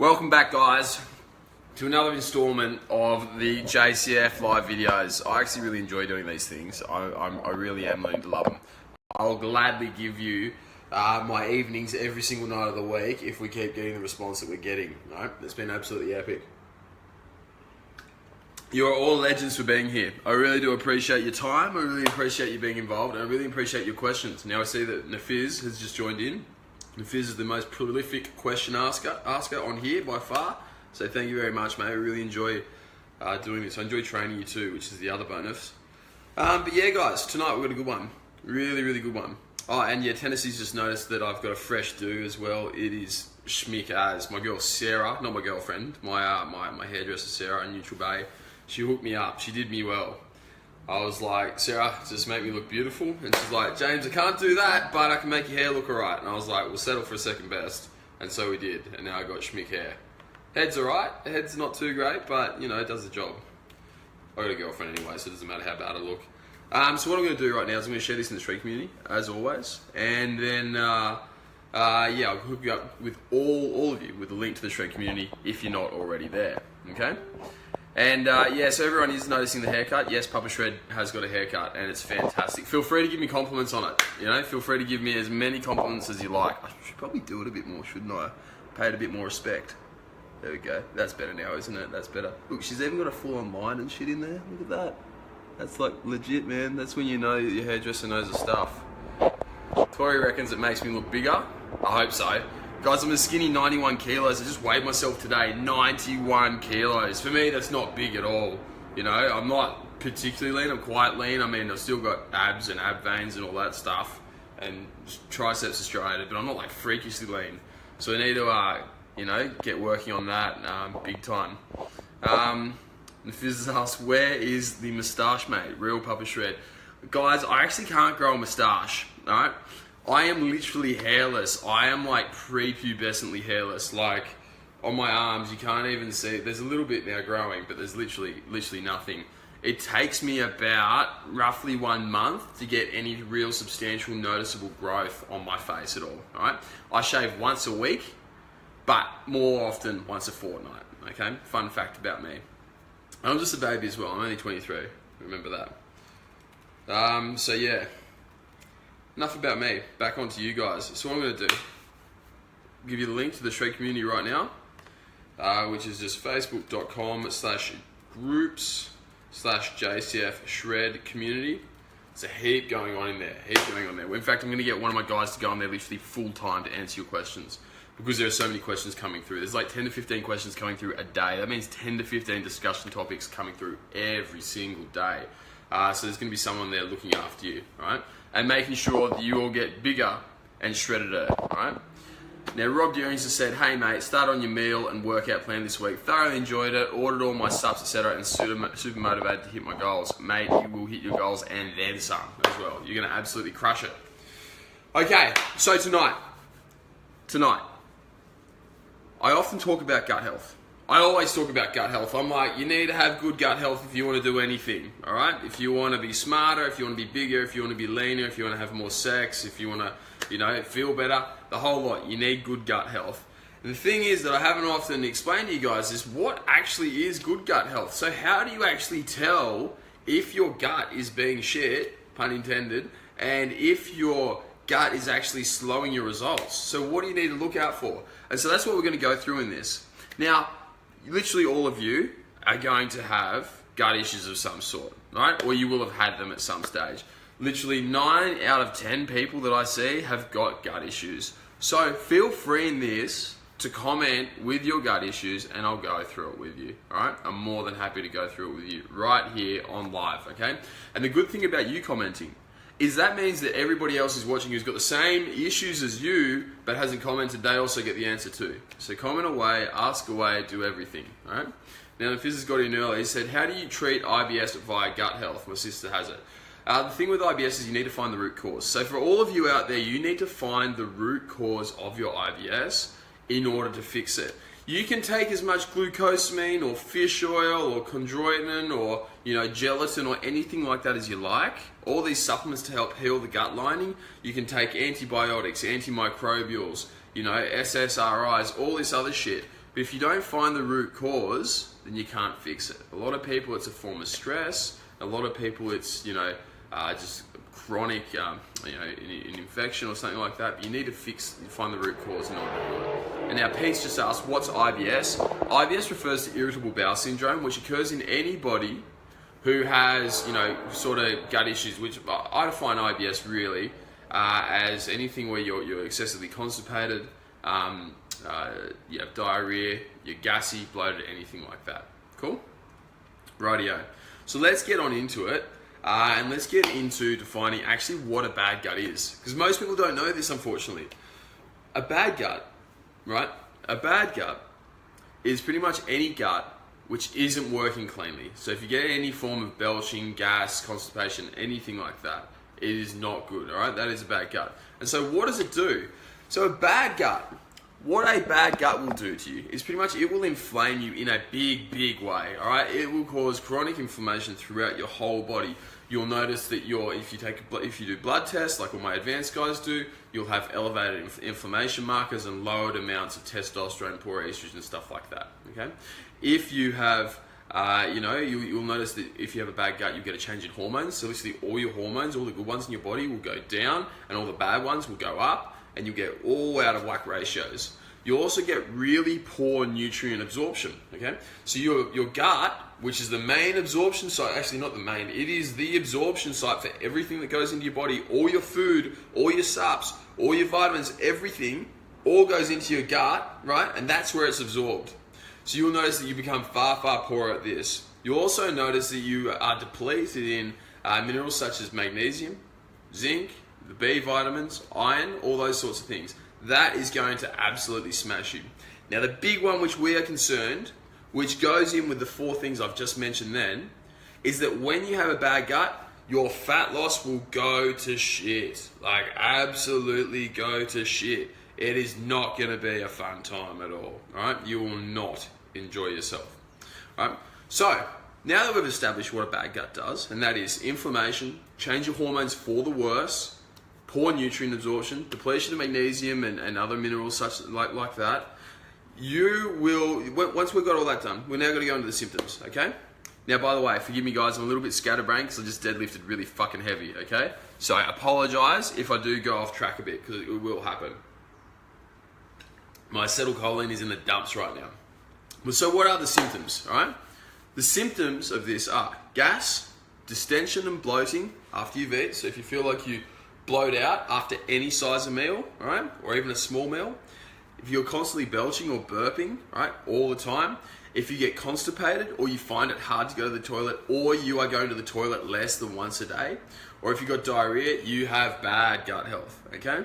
Welcome back, guys, to another installment of the JCF live videos. I actually really enjoy doing these things. I really am learning to love them. I'll gladly give you my evenings every single night of the week if we keep getting the response that we're getting. Right? It's been absolutely epic. You are all legends for being here. I really do appreciate your time. I really appreciate you being involved. And I really appreciate your questions. Now I see that Nafiz has just joined in. Nafiz is the most prolific question asker on here by far. So thank you very much, mate. I really enjoy doing this. I enjoy training you too, which is the other bonus. But yeah, guys, tonight we've got a good one. Really, really good one. Oh, and yeah, Tennessee's just noticed that I've got a fresh do as well. It is schmick as. My girl Sarah, not my girlfriend, my hairdresser Sarah in Neutral Bay, she hooked me up. She did me well. I was like, Sarah, just make me look beautiful. And she's like, James, I can't do that, but I can make your hair look alright. And I was like, we'll settle for a second best. And so we did. And now I got schmick hair. Head's alright. Head's not too great, but, you know, it does the job. I got a girlfriend anyway, so it doesn't matter how bad I look. So what I'm going to do right now is I'm going to share this in the street community, as always. And then, yeah, I'll hook you up with all of you with a link to the street community if you're not already there. Okay? And yeah, so everyone is noticing the haircut. Yes, Papa Shred has got a haircut and it's fantastic. Feel free to give me compliments on it. You know, feel free to give me as many compliments as you like. I should probably do it a bit more, shouldn't I? Pay it a bit more respect. There we go. That's better now, isn't it? That's better. Look, she's even got a full-on line and shit in there. Look at that. That's like legit, man. That's when you know that your hairdresser knows the stuff. Tori reckons it makes me look bigger. I hope so. Guys, I'm a skinny 91 kilos. I just weighed myself today, 91 kilos. For me, that's not big at all. You know, I'm not particularly lean. I'm quite lean. I mean, I've still got abs and ab veins and all that stuff. And triceps are striated, but I'm not like freakishly lean. So I need to, you know, get working on that big time. The physicist asks, where is the moustache, mate? Real Papa Shred. Guys, I actually can't grow a moustache, alright? I am literally hairless. I am like prepubescently hairless. Like on my arms, you can't even see. There's a little bit now growing, but there's literally nothing. It takes me about roughly 1 month to get any real substantial noticeable growth on my face at all. Alright? I shave once a week, but more often once a fortnight. Okay? Fun fact about me. I'm just a baby as well. I'm only 23. Remember that. So yeah. Enough about me. Back onto you guys. So what I'm going to do, give you the link to the Shred community right now, which is just facebook.com/groups/JCF Shred community. There's a heap going on in there. In fact, I'm going to get one of my guys to go on there literally full time to answer your questions because there are so many questions coming through. There's like 10 to 15 questions coming through a day. That means 10 to 15 discussion topics coming through every single day. So there's going to be someone there looking after you, alright? And making sure that you all get bigger and shredded, alright? Now, Rob Dearings has said, hey mate, start on your meal and workout plan this week. Thoroughly enjoyed it, ordered all my subs, etc. and super motivated to hit my goals. Mate, you will hit your goals and then some as well. You're going to absolutely crush it. Okay, so tonight, I often talk about gut health. I always talk about gut health. I'm like, you need to have good gut health if you want to do anything, alright? If you want to be smarter, if you want to be bigger, if you want to be leaner, if you want to have more sex, if you want to, you know, feel better, the whole lot. You need good gut health. And the thing is that I haven't often explained to you guys is what actually is good gut health. So how do you actually tell if your gut is being shit, pun intended, and if your gut is actually slowing your results? So what do you need to look out for? And so that's what we're going to go through in this. Now, literally all of you are going to have gut issues of some sort, right? Or you will have had them at some stage. Literally 9 out of 10 people that I see have got gut issues. So feel free in this to comment with your gut issues and I'll go through it with you, alright? I'm more than happy to go through it with you right here on live, okay? And the good thing about you commenting is that means that everybody else is watching who's got the same issues as you but hasn't commented, they also get the answer too. So comment away, ask away, do everything, alright? Now the physicist got in earlier, he said, how do you treat IBS via gut health? My sister has it. The thing with IBS is you need to find the root cause. So for all of you out there, you need to find the root cause of your IBS in order to fix it. You can take as much glucosamine or fish oil or chondroitin or, you know, gelatin or anything like that as you like. All these supplements to help heal the gut lining. You can take antibiotics, antimicrobials, you know, SSRIs, all this other shit. But if you don't find the root cause, then you can't fix it. A lot of people, it's a form of stress. A lot of people, it's, just chronic, an infection or something like that. But you need to find the root cause in order to do it. And now Pete's just asked, what's IBS? IBS refers to irritable bowel syndrome, which occurs in anybody who has, sort of gut issues, which I define IBS really as anything where you're excessively constipated, you have diarrhea, you're gassy, bloated, anything like that. Cool? Rightio. So let's get on into it, and let's get into defining actually what a bad gut is. Because most people don't know this, unfortunately. A bad gut, right? A bad gut is pretty much any gut which isn't working cleanly. So if you get any form of belching, gas, constipation, anything like that, it is not good, all right? That is a bad gut. And so what does it do? So a bad gut, what a bad gut will do to you is pretty much it will inflame you in a big, big way, all right? It will cause chronic inflammation throughout your whole body. You'll notice that if you do blood tests, like all my advanced guys do, you'll have elevated inflammation markers and lowered amounts of testosterone, poor estrogen, and stuff like that, okay? If you have, you'll notice that if you have a bad gut, you get a change in hormones. So basically all your hormones, all the good ones in your body will go down and all the bad ones will go up, and you get all out of whack ratios. You also get really poor nutrient absorption, okay? So your gut, which is the main absorption site, actually not the main, it is the absorption site for everything that goes into your body, all your food, all your subs, all your vitamins, everything, all goes into your gut, right? And that's where it's absorbed. So you'll notice that you become far, far poorer at this. You'll also notice that you are depleted in minerals such as magnesium, zinc, the B vitamins, iron, all those sorts of things. That is going to absolutely smash you. Now the big one which we are concerned, which goes in with the 4 things I've just mentioned then, is that when you have a bad gut, your fat loss will go to shit. Like absolutely go to shit. It is not going to be a fun time at all, right? You will not enjoy yourself, right? So, now that we've established what a bad gut does, and that is inflammation, change of hormones for the worse, poor nutrient absorption, depletion of magnesium and other minerals such like that, you will, once we've got all that done, we're now going to go into the symptoms, okay? Now, by the way, forgive me guys, I'm a little bit scatterbrained because I just deadlifted really fucking heavy, okay? So I apologize if I do go off track a bit because it will happen. My acetylcholine is in the dumps right now. But so what are the symptoms, all right? The symptoms of this are gas, distension and bloating after you've eaten. So if you feel like you bloat out after any size of meal, all right, or even a small meal. If you're constantly belching or burping, right, all the time. If you get constipated or you find it hard to go to the toilet or you are going to the toilet less than once a day, or if you've got diarrhea, you have bad gut health, okay?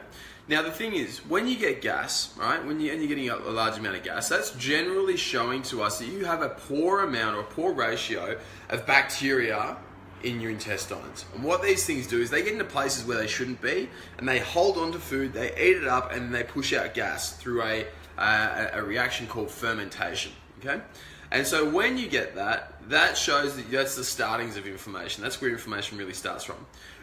Now the thing is, when you get gas, right, and you're getting a large amount of gas, that's generally showing to us that you have a poor amount or a poor ratio of bacteria in your intestines. And what these things do is they get into places where they shouldn't be and they hold on to food, they eat it up and they push out gas through a reaction called fermentation, okay? And so when you get that, that shows that that's the startings of inflammation. That's where inflammation really starts from.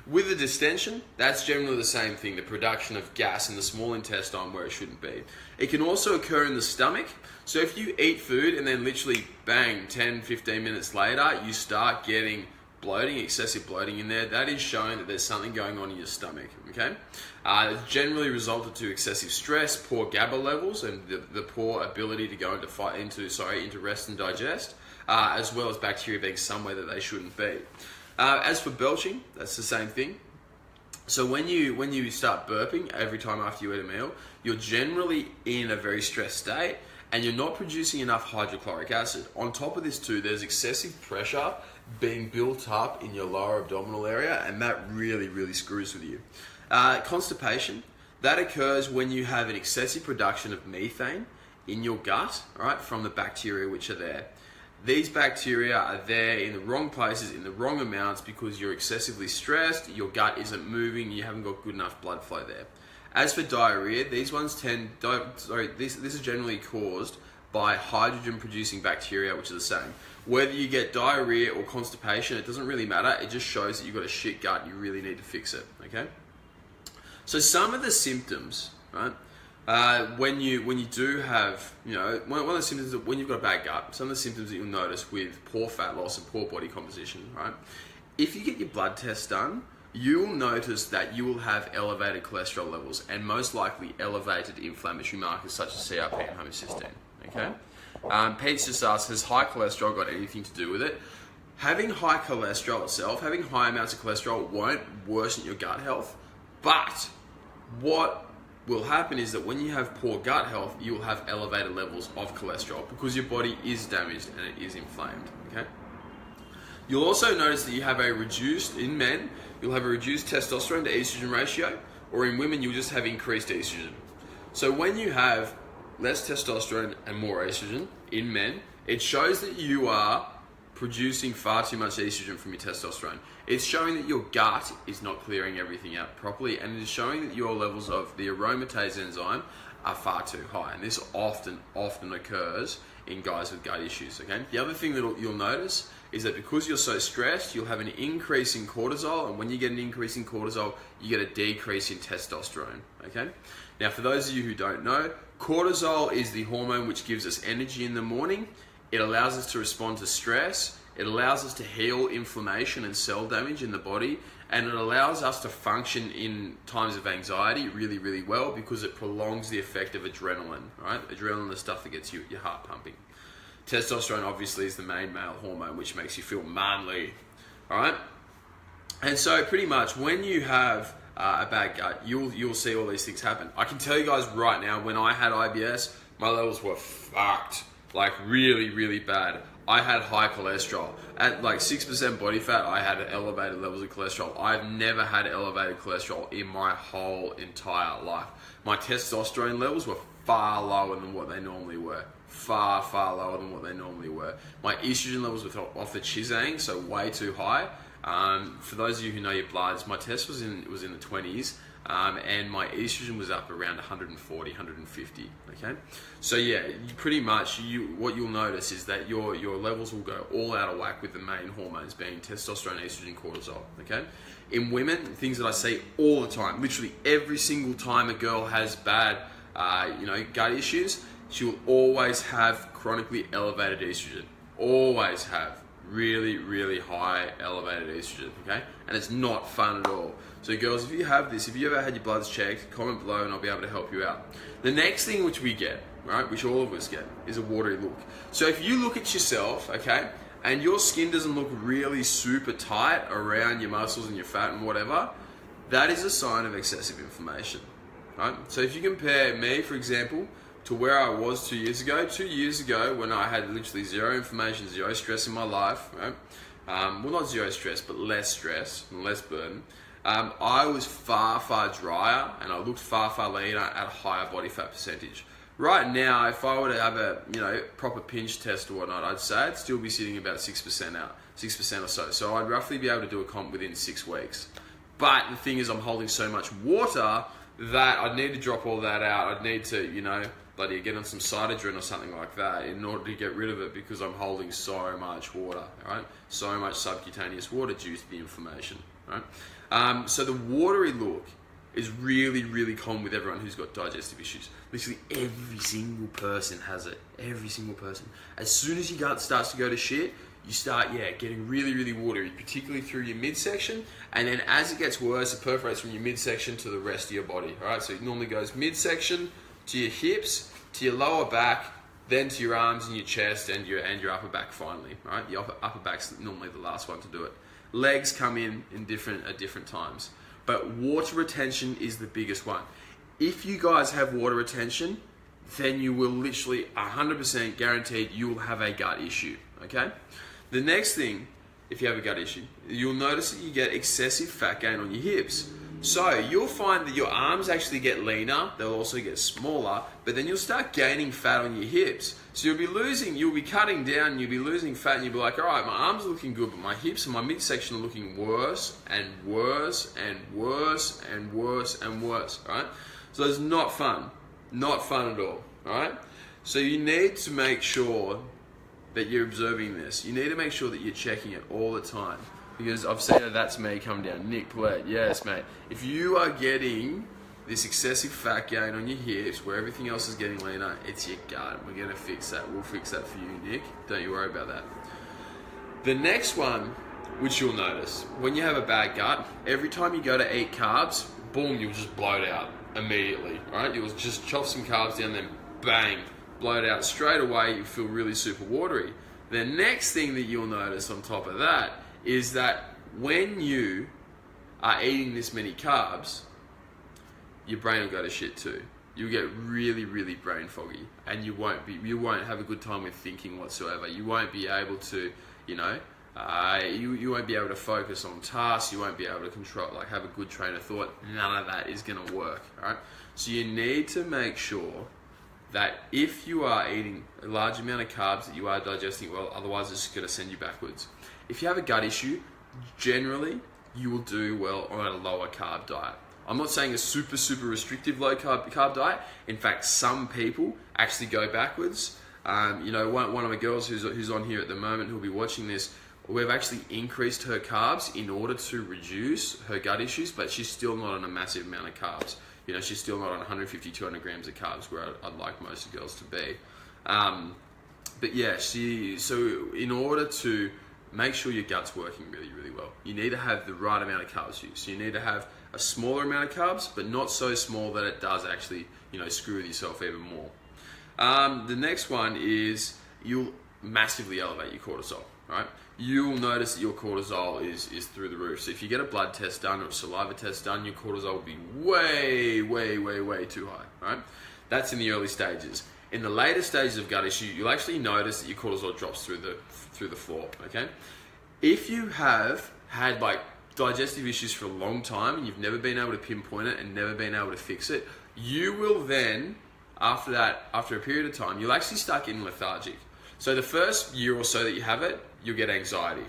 With the distension, that's generally the same thing, the production of gas in the small intestine where it shouldn't be. It can also occur in the stomach. So if you eat food and then literally bang, 10, 15 minutes later, you start getting bloating, excessive bloating in there, that is showing that there's something going on in your stomach, okay? It's generally resulted to excessive stress, poor GABA levels, and the poor ability to go into rest and digest, as well as bacteria being somewhere that they shouldn't be. As for belching, that's the same thing. So when you start burping every time after you eat a meal, you're generally in a very stressed state and you're not producing enough hydrochloric acid. On top of this too, there's excessive pressure being built up in your lower abdominal area, and that really, really screws with you. Constipation, that occurs when you have an excessive production of methane in your gut, right, from the bacteria which are there. These bacteria are there in the wrong places, in the wrong amounts, because you're excessively stressed, your gut isn't moving, you haven't got good enough blood flow there. As for diarrhea, these ones this is generally caused by hydrogen-producing bacteria, which are the same. Whether you get diarrhea or constipation, it doesn't really matter. It just shows that you've got a shit gut and you really need to fix it, okay? So some of the symptoms, right? When you do have, one of the symptoms that when you've got a bad gut, some of the symptoms that you'll notice with poor fat loss and poor body composition, right? If you get your blood test done, you'll notice that you will have elevated cholesterol levels and most likely elevated inflammatory markers such as CRP and homocysteine, okay? Pete just asks, has high cholesterol got anything to do with it? Having high cholesterol itself, having high amounts of cholesterol won't worsen your gut health, but what will happen is that when you have poor gut health, you will have elevated levels of cholesterol because your body is damaged and it is inflamed, okay? You'll also notice that you have in men, you'll have a reduced testosterone to estrogen ratio, or in women, you'll just have increased estrogen. So when you have less testosterone and more estrogen in men, it shows that you are producing far too much estrogen from your testosterone. It's showing that your gut is not clearing everything out properly, and it is showing that your levels of the aromatase enzyme are far too high. And this often occurs in guys with gut issues, okay? The other thing that you'll notice is that because you're so stressed, you'll have an increase in cortisol, and when you get an increase in cortisol, you get a decrease in testosterone, okay? Now, for those of you who don't know, cortisol is the hormone which gives us energy in the morning. It allows us to respond to stress. It allows us to heal inflammation and cell damage in the body. And it allows us to function in times of anxiety really, really well because it prolongs the effect of adrenaline, right? Adrenaline is stuff that gets your heart pumping. Testosterone obviously is the main male hormone which makes you feel manly, all right? And so pretty much when you have a bad gut, you'll see all these things happen. I can tell you guys right now, when I had IBS, my levels were fucked. Like really, really bad. I had high cholesterol. At like 6% body fat, I had elevated levels of cholesterol. I've never had elevated cholesterol in my whole entire life. My testosterone levels were far lower than what they normally were. Far, far lower than what they normally were. My estrogen levels were off the chizang, so way too high. For those of you who know your bloods, my test was in the 20s. And my estrogen was up around 140, 150, okay? So yeah, what you'll notice is that your levels will go all out of whack with the main hormones being testosterone, estrogen, cortisol, okay? In women, things that I see all the time, literally every single time a girl has bad, gut issues, she will always have chronically elevated estrogen, always have really, really high elevated estrogen, okay? And it's not fun at all. So girls, if you have this, if you ever had your bloods checked, comment below and I'll be able to help you out. The next thing which we get, right, which all of us get, is a watery look. So if you look at yourself, okay, and your skin doesn't look really super tight around your muscles and your fat and whatever, that is a sign of excessive inflammation, right? So if you compare me, for example, to where I was 2 years ago. 2 years ago, when I had literally zero inflammation, zero stress in my life, right? Well, not zero stress, but less stress and less burden. I was far, far drier and I looked far, far leaner at a higher body fat percentage. Right now, if I were to have a proper pinch test or whatnot, I'd say I'd still be sitting about 6% out, 6% or so. So I'd roughly be able to do a comp within 6 weeks. But the thing is, I'm holding so much water that I'd need to drop all that out. I'd need to, bloody get on some Cytodrin or something like that in order to get rid of it because I'm holding so much water, right? So much subcutaneous water due to the inflammation, right? So the watery look is really, really common with everyone who's got digestive issues. Literally every single person has it. Every single person. As soon as your gut starts to go to shit, you start, getting really, really watery, particularly through your midsection. And then as it gets worse, it perforates from your midsection to the rest of your body, all right? So it normally goes midsection to your hips, to your lower back, then to your arms and your chest and your upper back finally, right? The upper back's normally the last one to do it. Legs come in at different times. But water retention is the biggest one. If you guys have water retention, then you will literally 100% guaranteed you will have a gut issue, okay? The next thing, if you have a gut issue, you'll notice that you get excessive fat gain on your hips. So you'll find that your arms actually get leaner, they'll also get smaller, but then you'll start gaining fat on your hips. So you'll be cutting down, you'll be losing fat, and you'll be like, all right, my arms are looking good, but my hips and my midsection are looking worse and worse and worse and worse and worse, right? So it's not fun at all, right? So you need to make sure that you're observing this. You need to make sure that you're checking it all the time. Because I've seen that's me come down. Nick Platt, yes mate. If you are getting this excessive fat gain on your hips where everything else is getting leaner, it's your gut. We're going to fix that. We'll fix that for you, Nick. Don't you worry about that. The next one, which you'll notice, when you have a bad gut, every time you go to eat carbs, boom, you'll just bloat out immediately, all right? You'll just chop some carbs down, then bang, bloat out straight away. You feel really super watery. The next thing that you'll notice on top of that is that when you are eating this many carbs, your brain will go to shit too. You'll get really, really brain foggy, and you won't have a good time with thinking whatsoever. You won't be able to, you won't be able to focus on tasks. You won't be able to control, have a good train of thought. None of that is going to work, all right? So you need to make sure that if you are eating a large amount of carbs, that you are digesting well. Otherwise, it's going to send you backwards. If you have a gut issue, generally you will do well on a lower carb diet. I'm not saying a super, super restrictive low carb diet. In fact, some people actually go backwards. One of my girls who's on here at the moment, who'll be watching this, we've actually increased her carbs in order to reduce her gut issues, but she's still not on a massive amount of carbs. She's still not on 150, 200 grams of carbs, where I'd like most girls to be. But yeah, so in order to make sure your gut's working really, really well, you need to have the right amount of carbs used. So you need to have a smaller amount of carbs, but not so small that it does actually, screw with yourself even more. The next one is you'll massively elevate your cortisol, right? You'll notice that your cortisol is through the roof. So if you get a blood test done or a saliva test done, your cortisol will be way, way, way, way too high, right? That's in the early stages. In the later stages of gut issue, you'll actually notice that your cortisol drops through the floor, okay? If you have had digestive issues for a long time and you've never been able to pinpoint it and never been able to fix it, you will then, after a period of time, you'll actually start getting lethargic. So the first year or so that you have it, you'll get anxiety.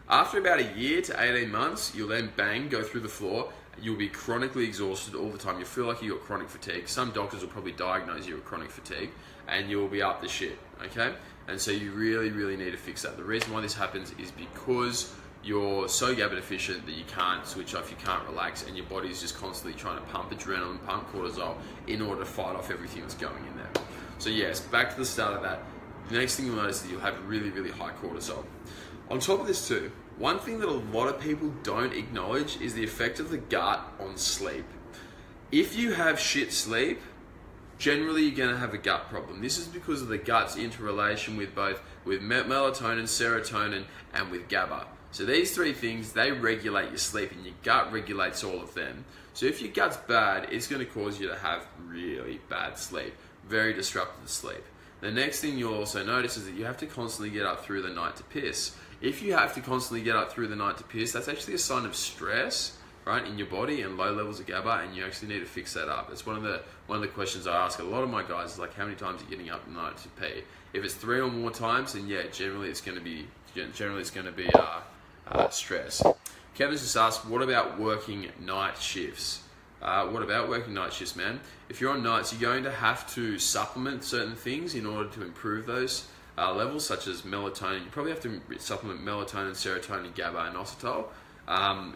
After about a year to 18 months, you'll then go through the floor. You'll be chronically exhausted all the time. You'll feel like you've got chronic fatigue. Some doctors will probably diagnose you with chronic fatigue, and you'll be up the shit, okay? And so you really, really need to fix that. The reason why this happens is because you're so GABA deficient that you can't switch off, you can't relax, and your body is just constantly trying to pump adrenaline, pump cortisol in order to fight off everything that's going in there. So yes, back to the start of that. The next thing you'll notice is that you'll have really, really high cortisol. On top of this too, one thing that a lot of people don't acknowledge is the effect of the gut on sleep. If you have shit sleep, generally you're going to have a gut problem. This is because of the gut's interrelation with melatonin, serotonin, and with GABA. So these three things, they regulate your sleep, and your gut regulates all of them. So if your gut's bad, it's going to cause you to have really bad sleep, very disrupted sleep. The next thing you'll also notice is that you have to constantly get up through the night to piss. If you have to constantly get up through the night to piss, that's actually a sign of stress, right, in your body and low levels of GABA, and you actually need to fix that up. It's one of the questions I ask a lot of my guys is how many times are you getting up at night to pee? If it's 3 or more times, then yeah, generally it's going to be stress. Kevin's just asked, what about working night shifts? What about working night shifts, man? If you're on nights, you're going to have to supplement certain things in order to improve those levels, such as melatonin. You probably have to supplement melatonin, serotonin, GABA, and inositol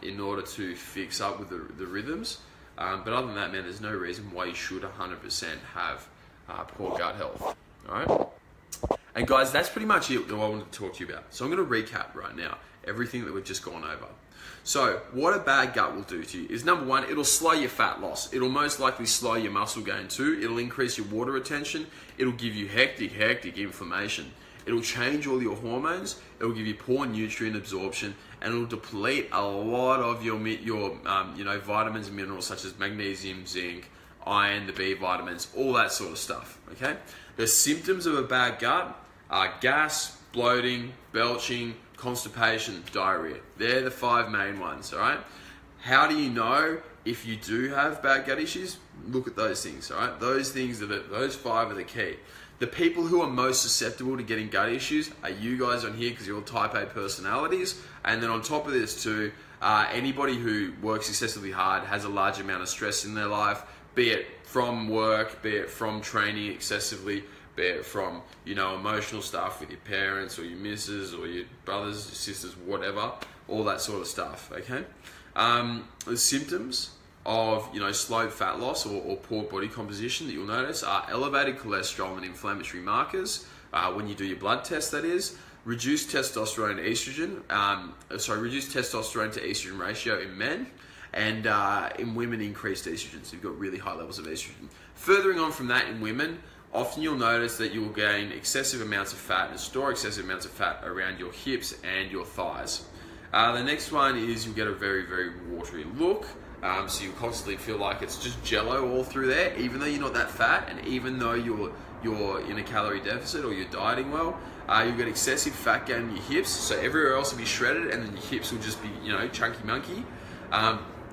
in order to fix up with the rhythms. But other than that, man, there's no reason why you should 100% have poor gut health. All right? And guys, that's pretty much it that I wanted to talk to you about. So I'm going to recap right now everything that we've just gone over. So what a bad gut will do to you is, number one, it'll slow your fat loss. It'll most likely slow your muscle gain too. It'll increase your water retention. It'll give you hectic inflammation. It'll change all your hormones. It'll give you poor nutrient absorption, and it'll deplete a lot of your vitamins and minerals such as magnesium, zinc, iron, the B vitamins, all that sort of stuff. Okay. The symptoms of a bad gut are gas, bloating, belching, constipation, diarrhea. They're the 5 main ones, all right? How do you know if you do have bad gut issues? Look at those things, all right? Those 5 are the key. The people who are most susceptible to getting gut issues are you guys on here, because you're all type A personalities. And then on top of this too, anybody who works excessively hard, has a large amount of stress in their life, be it from work, be it from training excessively, be it from, emotional stuff with your parents or your missus or your brothers, your sisters, whatever, all that sort of stuff, okay? The symptoms of, slow fat loss or poor body composition that you'll notice are elevated cholesterol and inflammatory markers, when you do your blood test, that is, reduced testosterone and estrogen, reduced testosterone to estrogen ratio in men, and in women, increased estrogen, so you've got really high levels of estrogen. Furthering on from that, in women, often you'll notice that you will gain excessive amounts of fat and store excessive amounts of fat around your hips and your thighs. The next one is you'll get a very, very watery look. So you constantly feel like it's just jello all through there, even though you're not that fat, and even though you're in a calorie deficit or you're dieting well. You'll get excessive fat gain in your hips, so everywhere else will be shredded, and then your hips will just be, chunky monkey.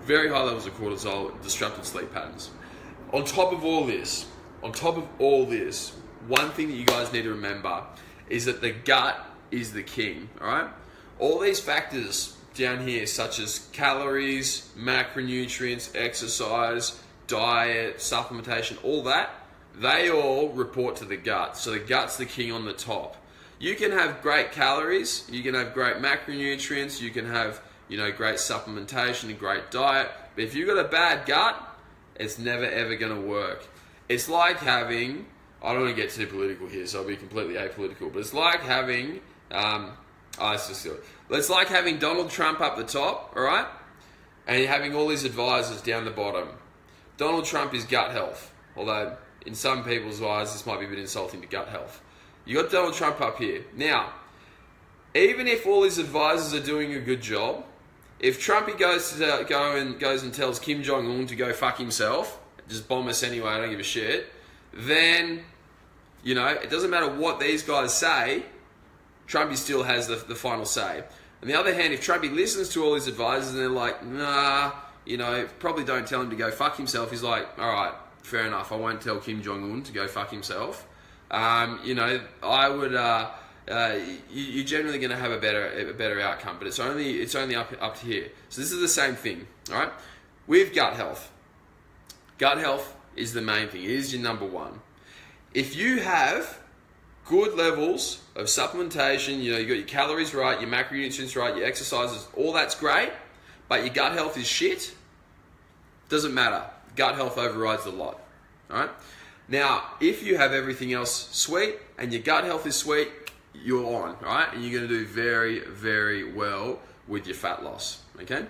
Very high levels of cortisol, disrupted sleep patterns. On top of all this, one thing that you guys need to remember is that the gut is the king, all right? All these factors down here, such as calories, macronutrients, exercise, diet, supplementation, all that, they all report to the gut. So the gut's the king on the top. You can have great calories, you can have great macronutrients, you can have, great supplementation and great diet, but if you've got a bad gut, it's never ever going to work. It's like having, I don't want to get too political here, so I'll be completely apolitical, but it's like having, it's like having Donald Trump up the top, all right? And you're having all his advisors down the bottom. Donald Trump is gut health, although in some people's eyes, this might be a bit insulting to gut health. You got Donald Trump up here. Now, even if all his advisors are doing a good job, if Trumpy goes and tells Kim Jong-un to go fuck himself, just bomb us anyway, I don't give a shit, then, it doesn't matter what these guys say, Trumpy still has the final say. On the other hand, if Trumpy listens to all his advisors and they're like, nah, probably don't tell him to go fuck himself, he's like, all right, fair enough, I won't tell Kim Jong-un to go fuck himself. I would, you're generally going to have a better outcome, but it's only up to here. So this is the same thing, all right? With gut health. Gut health is the main thing. It is your number one. If you have good levels of supplementation, you got your calories right, your macronutrients right, your exercises, all that's great, but your gut health is shit, doesn't matter. Gut health overrides the lot, all right? Now, if you have everything else sweet and your gut health is sweet, you're on, all right? And you're going to do very, very well with your fat loss, okay?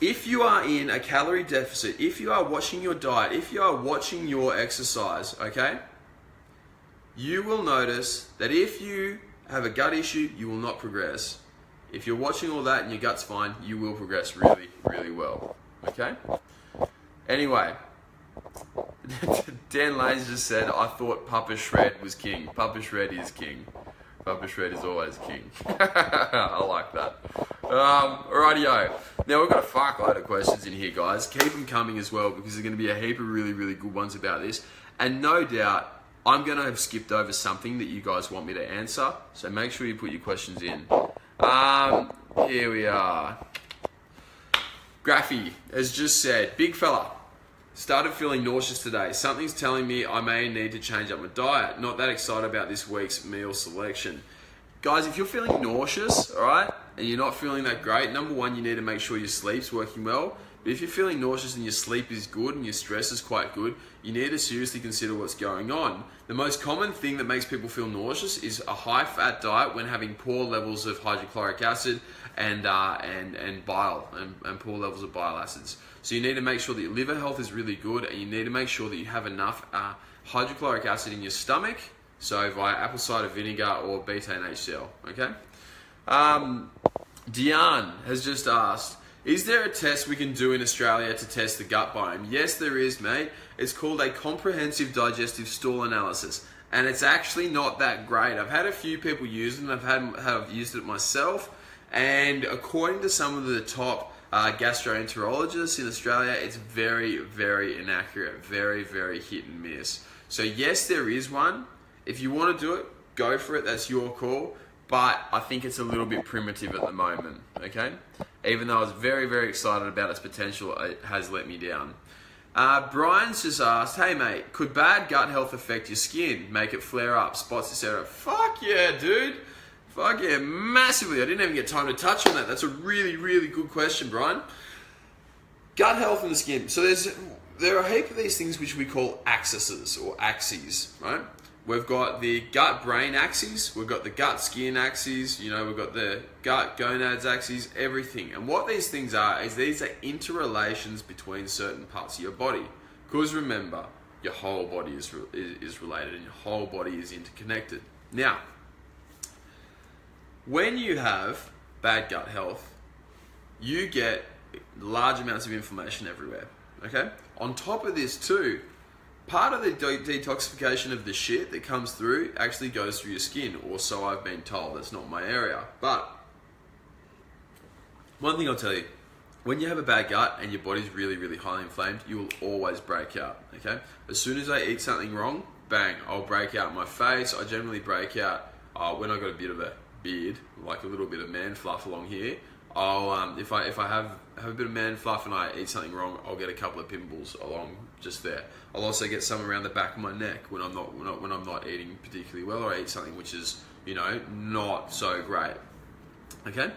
If you are in a calorie deficit, if you are watching your diet, if you are watching your exercise, okay, you will notice that if you have a gut issue, you will not progress. If you're watching all that and your gut's fine, you will progress really, really well, okay? Anyway, Dan Lanes just said, I thought Papa Shred was king. Papa Shred is king. Papa Shred is always king. I like that. Rightio. Now we've got a fuckload of questions in here, guys. Keep them coming as well, because there's going to be a heap of really, really good ones about this. And no doubt, I'm going to have skipped over something that you guys want me to answer. So make sure you put your questions in. Here we are. Graffy has just said, big fella, started feeling nauseous today. Something's telling me I may need to change up my diet. Not that excited about this week's meal selection. Guys, if you're feeling nauseous, all right, and you're not feeling that great, number one, you need to make sure your sleep's working well. But if you're feeling nauseous and your sleep is good and your stress is quite good, you need to seriously consider what's going on. The most common thing that makes people feel nauseous is a high-fat diet when having poor levels of hydrochloric acid and bile and poor levels of bile acids. So you need to make sure that your liver health is really good, and you need to make sure that you have enough hydrochloric acid in your stomach, so via apple cider vinegar or betaine HCl, okay? Diane has just asked, is there a test we can do in Australia to test the gut biome? Yes, there is, mate. It's called a comprehensive digestive stool analysis, and it's actually not that great. I've had a few people use it, and have used it myself, and according to some of the top gastroenterologists in Australia, it's very, very inaccurate, very, very hit and miss. So yes, there is one. If you want to do it, go for it, that's your call, but I think it's a little bit primitive at the moment, okay? Even though I was very, very excited about its potential, it has let me down. Brian's just asked, hey mate, could bad gut health affect your skin, make it flare up, spots, etc.? Fuck yeah, dude. Fuck yeah, massively. I didn't even get time to touch on that. That's a really, really good question, Brian. Gut health in the skin. So there are a heap of these things which we call axes or axes, right? We've got the gut-brain axes, we've got the gut-skin axes, we've got the gut-gonads axes, everything. And what these things are is these are interrelations between certain parts of your body. Because remember, your whole body is related and your whole body is interconnected. Now, when you have bad gut health, you get large amounts of inflammation everywhere, okay? On top of this too, part of the detoxification of the shit that comes through actually goes through your skin, or so I've been told. That's not my area. But one thing I'll tell you, when you have a bad gut and your body's really, really highly inflamed, you will always break out, okay? As soon as I eat something wrong, bang, I'll break out my face. I generally break out when I've got a bit of a beard, like a little bit of man fluff along here. I'll if I have a bit of man fluff and I eat something wrong, I'll get a couple of pimples along just there. I'll also get some around the back of my neck when I'm not eating particularly well, or I eat something which is not so great. Okay,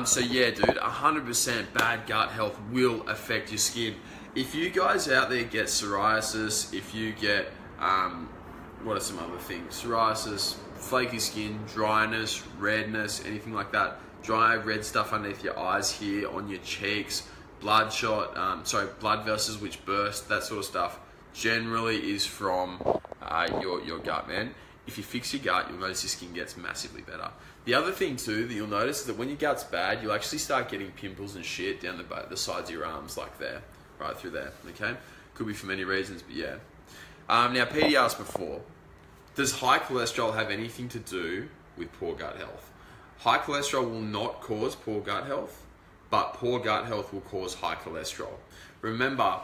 so yeah, dude, 100% bad gut health will affect your skin. If you guys out there get psoriasis, if you get what are some other things? Psoriasis, flaky skin, dryness, redness, anything like that. Dry red stuff underneath your eyes here, on your cheeks, blood vessels which burst, that sort of stuff, generally is from your gut, man. If you fix your gut, you'll notice your skin gets massively better. The other thing too that you'll notice is that when your gut's bad, you'll actually start getting pimples and shit down the sides of your arms, like there, right through there, okay? Could be for many reasons, but yeah. Now, Petey asked before, does high cholesterol have anything to do with poor gut health? High cholesterol will not cause poor gut health, but poor gut health will cause high cholesterol. Remember,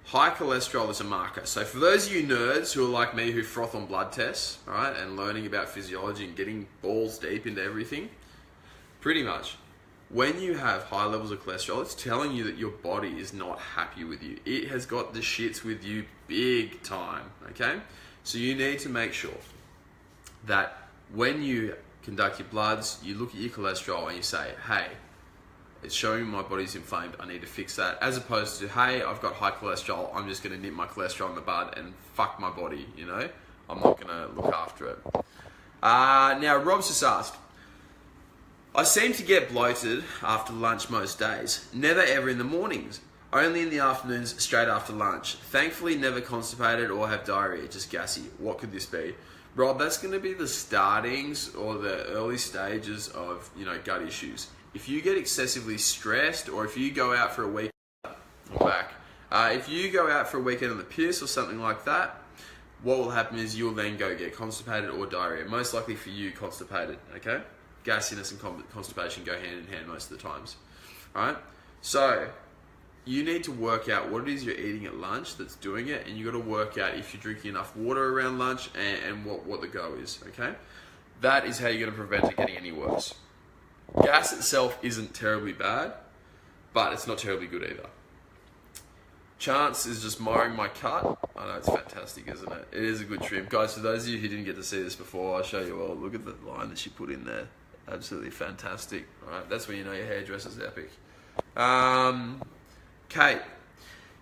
high cholesterol is a marker. So for those of you nerds who are like me, who froth on blood tests, all right, and learning about physiology and getting balls deep into everything, pretty much, when you have high levels of cholesterol, it's telling you that your body is not happy with you. It has got the shits with you big time, okay? So you need to make sure that when you conduct your bloods, you look at your cholesterol and you say, hey, it's showing my body's inflamed, I need to fix that, as opposed to, hey, I've got high cholesterol, I'm just going to nip my cholesterol in the bud and fuck my body, I'm not going to look after it. Now, Rob's just asked, I seem to get bloated after lunch most days, never ever in the mornings, only in the afternoons straight after lunch. Thankfully, never constipated or have diarrhea, just gassy. What could this be? Rob, that's going to be the startings or the early stages of, gut issues. If you get excessively stressed, or if you go out for a weekend, if you go out for a weekend on the piss or something like that, what will happen is you'll then go get constipated or diarrhea. Most likely for you, constipated, okay? Gassiness and constipation go hand in hand most of the times, all right? So you need to work out what it is you're eating at lunch that's doing it, and you got to work out if you're drinking enough water around lunch and what the go is, okay? That is how you're going to prevent it getting any worse. Gas itself isn't terribly bad, but it's not terribly good either. Chance is just marring my cut. I know, it's fantastic, isn't it? It is a good trim. Guys, for those of you who didn't get to see this before, I'll show you all. Look at the line that she put in there. Absolutely fantastic. All right, that's when you know your hairdresser's epic. Kate,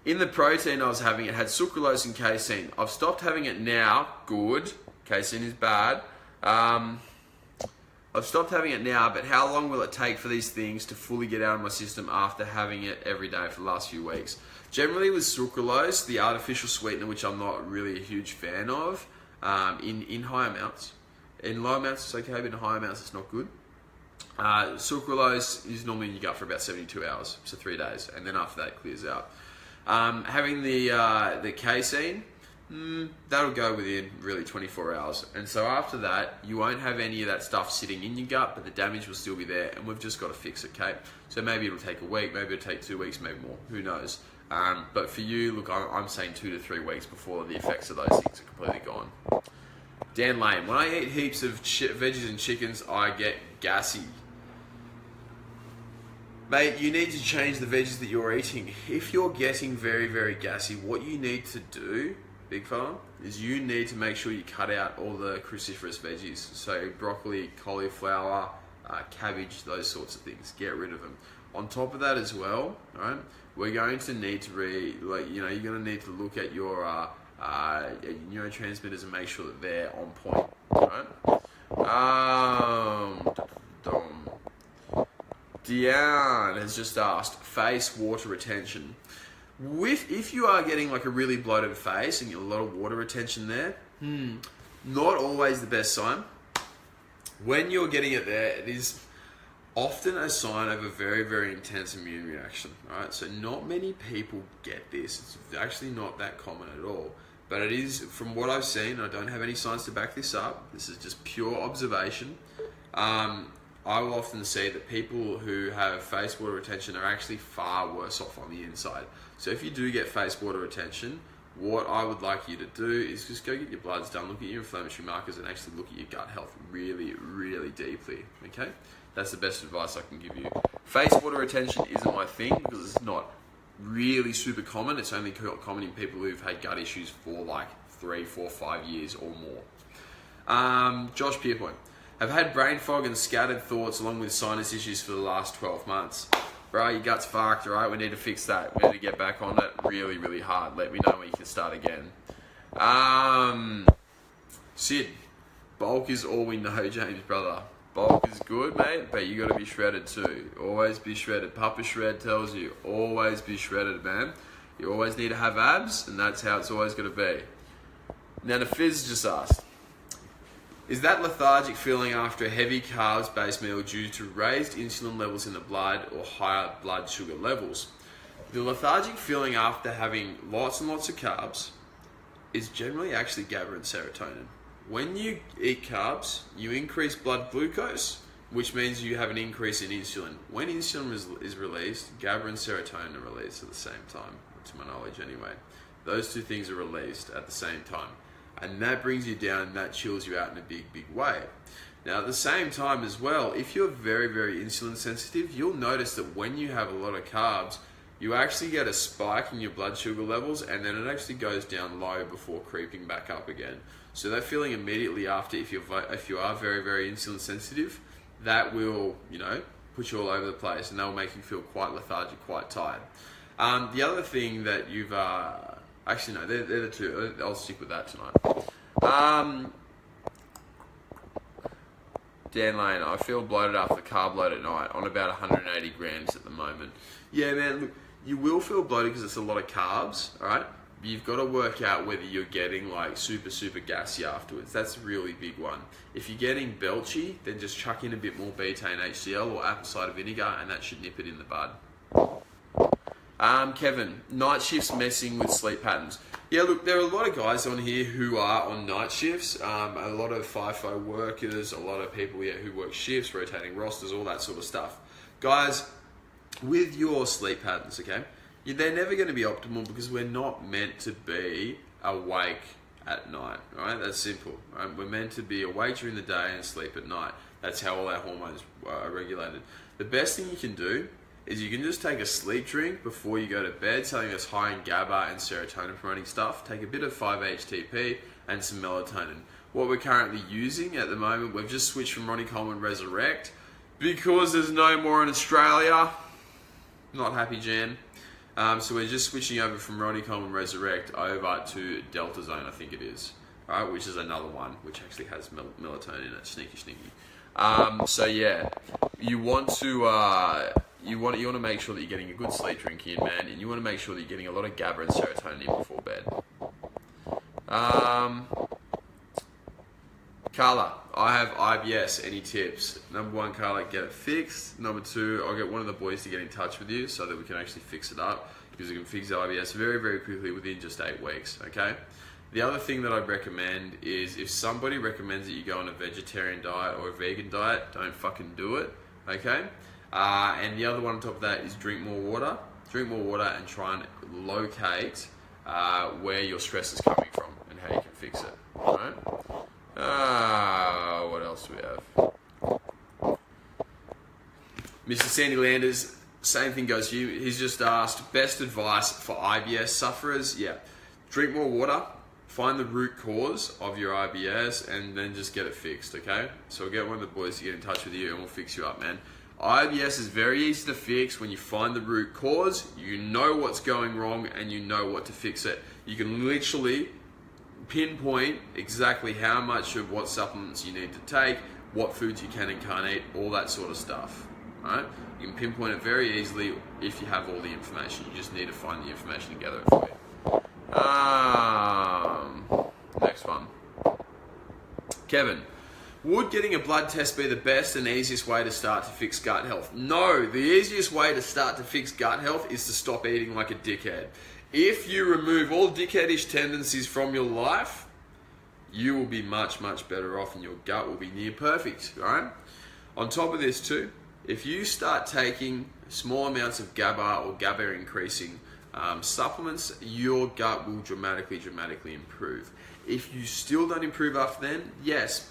in the protein I was having, it had sucralose and casein. I've stopped having it now. Good. Casein is bad. I've stopped having it now, but how long will it take for these things to fully get out of my system after having it every day for the last few weeks? Generally with sucralose, the artificial sweetener, which I'm not really a huge fan of, in high amounts. In low amounts it's okay, but in high amounts it's not good. Sucralose is normally in your gut for about 72 hours, so 3 days, and then after that it clears out. Having the casein, that'll go within really 24 hours. And so after that, you won't have any of that stuff sitting in your gut, but the damage will still be there, and we've just got to fix it, okay? So maybe it'll take a week, maybe it'll take 2 weeks, maybe more, who knows? But for you, look, I'm saying 2 to 3 weeks before the effects of those things are completely gone. Dan Lane, when I eat heaps of veggies and chickens, I get gassy. Mate, you need to change the veggies that you're eating. If you're getting very, very gassy, what you need to do, big fella, is you need to make sure you cut out all the cruciferous veggies. So broccoli, cauliflower, cabbage, those sorts of things. Get rid of them. On top of that as well, right? We're going to need to you're going to need to look at your neurotransmitters and make sure that they're on point, right? Diane has just asked, face water retention. If you are getting like a really bloated face and a lot of water retention there, not always the best sign. When you're getting it there, it is often a sign of a very, very intense immune reaction, right? So not many people get this. It's actually not that common at all. But it is, from what I've seen, I don't have any science to back this up. This is just pure observation. I will often see that people who have face water retention are actually far worse off on the inside. So if you do get face water retention, what I would like you to do is just go get your bloods done, look at your inflammatory markers, and actually look at your gut health really, really deeply, okay? That's the best advice I can give you. Face water retention isn't my thing because it's not really super common. It's only common in people who've had gut issues for like 3, 4, 5 years or more. Josh Pierpoint. I've had brain fog and scattered thoughts along with sinus issues for the last 12 months. Bro, your gut's fucked, alright? We need to fix that. We need to get back on it really, really hard. Let me know when you can start again. Sid, bulk is all we know, James, brother. Bulk is good, mate, but you got to be shredded too. Always be shredded. Papa Shred tells you, always be shredded, man. You always need to have abs, and that's how it's always going to be. Now, the Fizz just asked, is that lethargic feeling after a heavy carbs-based meal due to raised insulin levels in the blood or higher blood sugar levels? The lethargic feeling after having lots and lots of carbs is generally actually GABA and serotonin. When you eat carbs, you increase blood glucose, which means you have an increase in insulin. When insulin is released, GABA and serotonin are released at the same time, to my knowledge anyway. Those two things are released at the same time. And that brings you down and that chills you out in a big, big way. Now, at the same time as well, if you're very, very insulin sensitive, you'll notice that when you have a lot of carbs, you actually get a spike in your blood sugar levels and then it actually goes down low before creeping back up again. So that feeling immediately after, if you are very, very insulin sensitive, that will, put you all over the place and that will make you feel quite lethargic, quite tired. The other thing that you've... Actually, no, they're the two. I'll stick with that tonight. Dan Lane, I feel bloated after carb load at night on about 180 grams at the moment. Yeah, man, look, you will feel bloated because it's a lot of carbs, all right? You've got to work out whether you're getting like super, super gassy afterwards. That's a really big one. If you're getting belchy, then just chuck in a bit more betaine HCl or apple cider vinegar and that should nip it in the bud. Kevin, night shifts messing with sleep patterns. Yeah, look, there are a lot of guys on here who are on night shifts. A lot of FIFO workers, a lot of people who work shifts, rotating rosters, all that sort of stuff. Guys, with your sleep patterns, okay, they're never going to be optimal because we're not meant to be awake at night, right? That's simple, right? We're meant to be awake during the day and sleep at night. That's how all our hormones are regulated. The best thing you can do is you can just take a sleep drink before you go to bed, something that's high in GABA and serotonin promoting stuff. Take a bit of 5-HTP and some melatonin. What we're currently using at the moment, we've just switched from Ronnie Coleman Resurrect because there's no more in Australia. Not happy, Jan. So we're just switching over from Ronnie Coleman Resurrect over to Delta Zone, I think it is, right? Which is another one which actually has melatonin in it. Sneaky, sneaky. So yeah, you want to make sure that you're getting a good sleep drink in, man, and you want to make sure that you're getting a lot of GABA and serotonin in before bed. Carla, I have IBS. Any tips? Number 1, Carla, get it fixed. Number 2, I'll get one of the boys to get in touch with you so that we can actually fix it up because we can fix IBS very, very quickly within just 8 weeks, okay? The other thing that I'd recommend is if somebody recommends that you go on a vegetarian diet or a vegan diet, don't fucking do it, okay? And the other one on top of that is drink more water. Drink more water and try and locate where your stress is coming from and how you can fix it, alright? What else do we have? Mr. Sandy Landers, same thing goes to you. He's just asked, best advice for IBS sufferers? Yeah, drink more water, find the root cause of your IBS and then just get it fixed, okay? So we'll get one of the boys to get in touch with you and we'll fix you up, man. IBS is very easy to fix when you find the root cause, you know what's going wrong, and you know what to fix it. You can literally pinpoint exactly how much of what supplements you need to take, what foods you can and can't eat, all that sort of stuff, right? You can pinpoint it very easily if you have all the information. You just need to find the information and gather it for you. Next one. Kevin. Would getting a blood test be the best and easiest way to start to fix gut health? No, the easiest way to start to fix gut health is to stop eating like a dickhead. If you remove all dickheadish tendencies from your life, you will be much, much better off and your gut will be near perfect, right? On top of this too, if you start taking small amounts of GABA or GABA increasing supplements, your gut will dramatically improve. If you still don't improve after then, yes,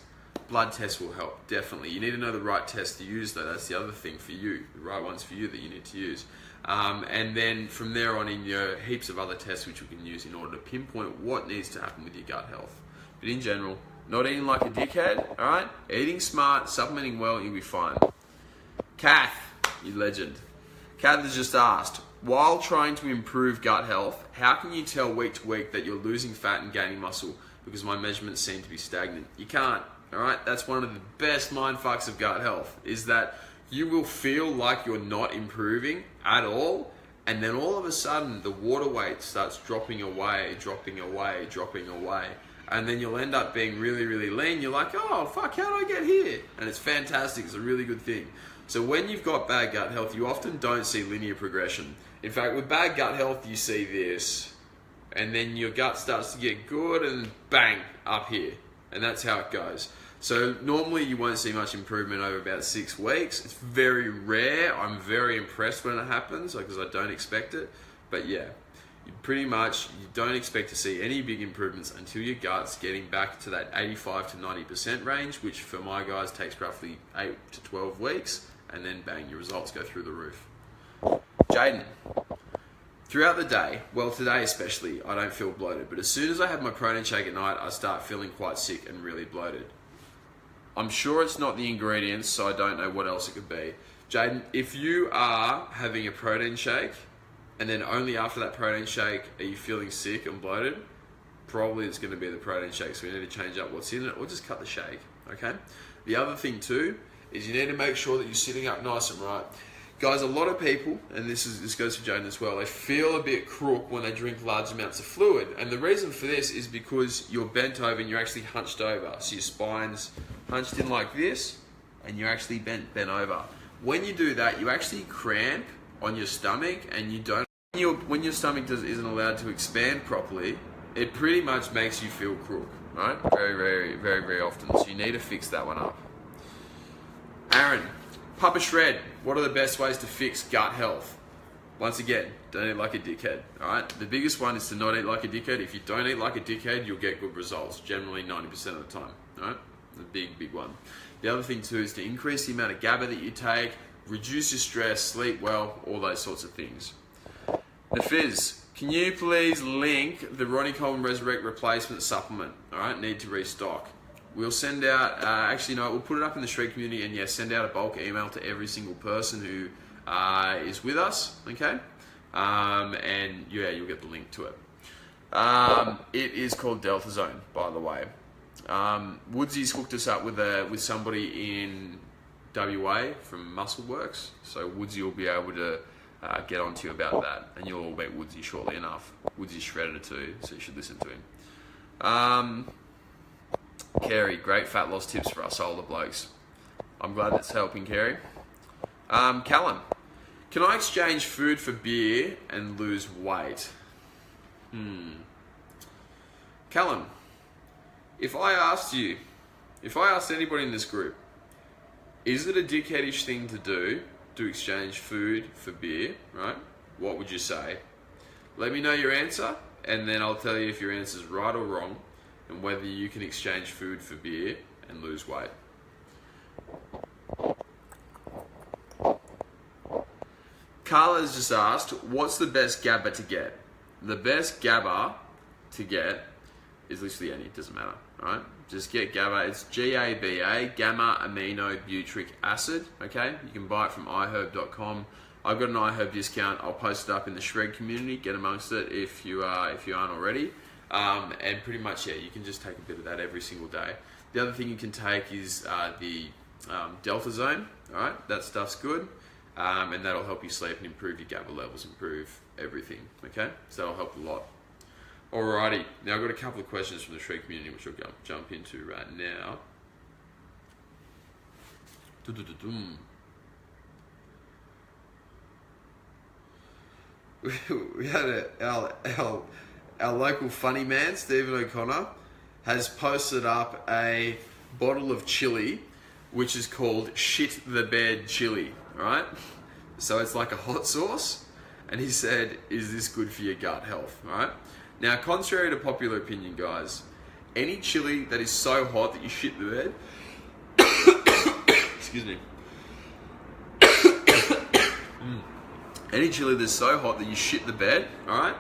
blood tests will help, definitely. You need to know the right test to use though. That's the other thing for you, the right ones for you that you need to use. And then from there on in, your heaps of other tests which we can use in order to pinpoint what needs to happen with your gut health. But in general, not eating like a dickhead, alright? Eating smart, supplementing well, you'll be fine. Kath, you legend. Kath has just asked, while trying to improve gut health, how can you tell week to week that you're losing fat and gaining muscle? Because my measurements seem to be stagnant. You can't. Alright, that's one of the best mindfucks of gut health, is that you will feel like you're not improving at all, and then all of a sudden the water weight starts dropping away, and then you'll end up being really lean. You're like, oh fuck, how did I get here? And it's fantastic, it's a really good thing. So when you've got bad gut health, you often don't see linear progression. In fact, with bad gut health, you see this, and then your gut starts to get good, and bang, up here. And that's how it goes. So normally you won't see much improvement over about 6 weeks. It's very rare. I'm very impressed when it happens because I don't expect it. But yeah, you don't expect to see any big improvements until your gut's getting back to that 85 to 90% range, which for my guys takes roughly 8 to 12 weeks. And then bang, your results go through the roof. Jaden. Throughout the day, well today especially, I don't feel bloated, but as soon as I have my protein shake at night, I start feeling quite sick and really bloated. I'm sure it's not the ingredients, so I don't know what else it could be. Jaden, if you are having a protein shake, and then only after that protein shake are you feeling sick and bloated, probably it's going to be the protein shake, so we need to change up what's in it, or just cut the shake, okay? The other thing too, is you need to make sure that you're sitting up nice and right. Guys, a lot of people, and this goes for Jaden as well, they feel a bit crook when they drink large amounts of fluid. And the reason for this is because you're bent over and you're actually hunched over. So your spine's hunched in like this, and you're actually bent over. When you do that, you actually cramp on your stomach, and you don't. When your stomach isn't allowed to expand properly, it pretty much makes you feel crook, right? Very often. So you need to fix that one up. Aaron. Papa Shred, what are the best ways to fix gut health? Once again, don't eat like a dickhead, alright? The biggest one is to not eat like a dickhead. If you don't eat like a dickhead, you'll get good results, generally 90% of the time, alright? The big one. The other thing too is to increase the amount of GABA that you take, reduce your stress, sleep well, all those sorts of things. The Fizz, can you please link the Ronnie Coleman Resurrect replacement supplement, alright? Need to restock. We'll send out, we'll put it up in the Shred community and send out a bulk email to every single person who is with us, okay? You'll get the link to it. It is called Delta Zone, by the way. Woodsy's hooked us up with somebody in WA from Muscleworks, so Woodsy will be able to get on to you about that, and you'll all meet Woodsy shortly enough. Woodsy's shredder too, so you should listen to him. Kerry, great fat loss tips for us older blokes. I'm glad that's helping, Kerry. Callum, can I exchange food for beer and lose weight? Callum, if I asked anybody in this group, is it a dickheadish thing to do to exchange food for beer, right? What would you say? Let me know your answer, and then I'll tell you if your answer is right or wrong, and whether you can exchange food for beer and lose weight. Carla has just asked, what's the best GABA to get? The best GABA to get is literally any, it doesn't matter, alright? Just get GABA, it's GABA, gamma amino butyric acid, okay? You can buy it from iherb.com. I've got an iHerb discount. I'll post it up in the Shred community. Get amongst it if you aren't already. And pretty much, yeah, you can just take a bit of that every single day. The other thing you can take is the Delta Zone. All right, that stuff's good, and that'll help you sleep and improve your GABA levels, improve everything. Okay, so that'll help a lot. Alrighty, now I've got a couple of questions from the Shred community, which I'll jump into right now. We had our local funny man, Stephen O'Connor, has posted up a bottle of chili, which is called Shit the Bed Chili, right? So it's like a hot sauce, and he said, is this good for your gut health, right? Now, contrary to popular opinion, guys, any chili that is so hot that you shit the bed, excuse me, any chili that's so hot that you shit the bed, alright?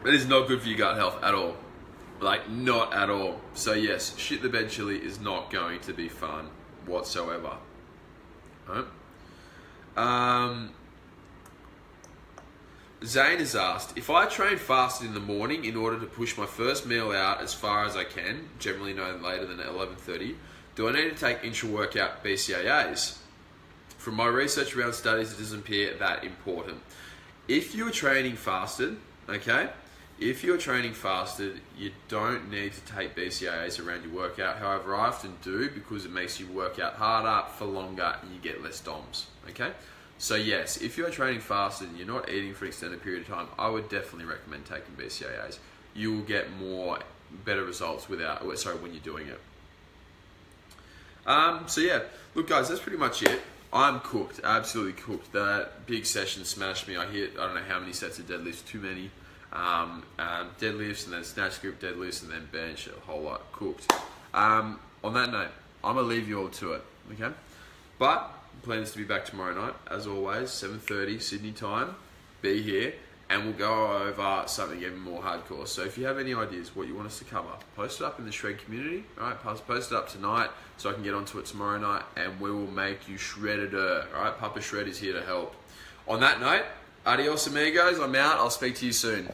That is not good for your gut health at all. Like, not at all. So yes, shit the bed chili is not going to be fun whatsoever. Alright? Zane has asked, if I train fasted in the morning in order to push my first meal out as far as I can, generally no later than 11:30, do I need to take intra-workout BCAAs? From my research around studies, it doesn't appear that important. If you're training fasted, okay, if you're training fasted, you don't need to take BCAAs around your workout. However, I often do because it makes you work out harder for longer and you get less DOMs, okay? So yes, if you're training fasted and you're not eating for an extended period of time, I would definitely recommend taking BCAAs. You will get better results when you're doing it. So yeah, look guys, that's pretty much it. I'm cooked, absolutely cooked. That big session smashed me. I hit, I don't know how many sets of deadlifts, too many. Deadlifts and then snatch grip deadlifts and then bench, a whole lot, cooked. On that note, I'm gonna leave you all to it, okay? But plans to be back tomorrow night, as always, 7:30 Sydney time. Be here, and we'll go over something even more hardcore. So if you have any ideas what you want us to cover, post it up in the Shred community. All right, post it up tonight so I can get onto it tomorrow night, and we will make you shredded. All right, Papa Shred is here to help. On that note, adios amigos. I'm out. I'll speak to you soon.